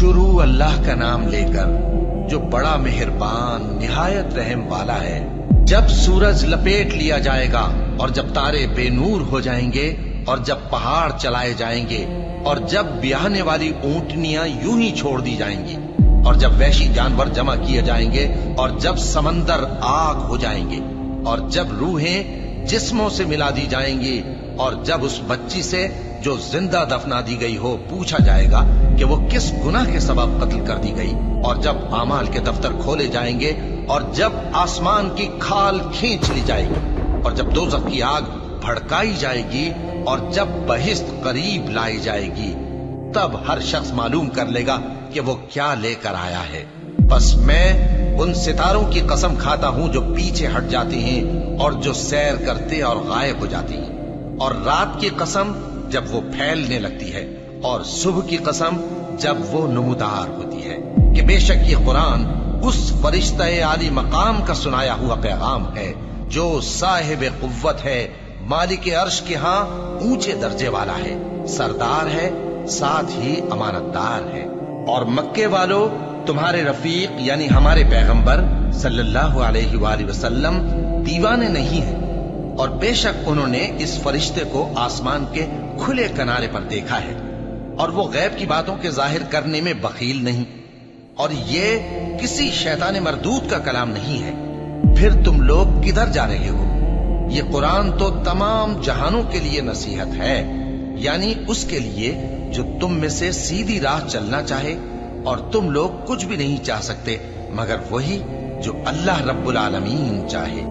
شروع اللہ کا نام لے کر جو بڑا مہربان نہایت رحم والا ہے۔ جب سورج لپیٹ لیا جائے گا اور جب تارے بے نور ہو جائیں گے اور جب پہاڑ چلائے جائیں گے اور جب بیاہنے والی اونٹنیاں یوں ہی چھوڑ دی جائیں گی اور جب وحشی جانور جمع کیے جائیں گے اور جب سمندر آگ ہو جائیں گے اور جب روحیں جسموں سے ملا دی جائیں گی اور جب اس بچی سے جو زندہ دفنا دی گئی ہو پوچھا جائے گا کہ وہ کس گناہ کے سبب قتل کر دی گئی، اور جب اعمال کے دفتر کھولے جائیں گے اور جب آسمان کی کھال کھینچ لی جائے گی اور جب دوزخ کی آگ بھڑکائی جائے گی اور جب بہشت قریب لائی جائے گی، تب ہر شخص معلوم کر لے گا کہ وہ کیا لے کر آیا ہے۔ بس میں ان ستاروں کی قسم کھاتا ہوں جو پیچھے ہٹ جاتے ہیں اور جو سیر کرتے اور غائب ہو جاتے ہیں، اور رات کی قسم جب وہ پھیلنے لگتی ہے، اور صبح کی قسم جب وہ نمودار ہوتی ہے، کہ بے شک یہ قرآن اس فرشتہ عالی مقام کا سنایا ہوا پیغام ہے جو صاحب قوت ہے، مالک عرش کے ہاں اونچے درجے والا ہے، سردار ہے، ساتھ ہی امانتدار ہے۔ اور مکے والو، تمہارے رفیق یعنی ہمارے پیغمبر صلی اللہ علیہ وآلہ وسلم دیوانے نہیں ہیں، اور بے شک انہوں نے اس فرشتے کو آسمان کے کھلے کنارے پر دیکھا ہے، اور وہ غیب کی باتوں کے ظاہر کرنے میں بخیل نہیں، اور یہ کسی شیطان مردود کا کلام نہیں ہے۔ پھر تم لوگ کدھر جا رہے ہو؟ یہ قرآن تو تمام جہانوں کے لیے نصیحت ہے، یعنی اس کے لیے جو تم میں سے سیدھی راہ چلنا چاہے، اور تم لوگ کچھ بھی نہیں چاہ سکتے مگر وہی جو اللہ رب العالمین چاہے۔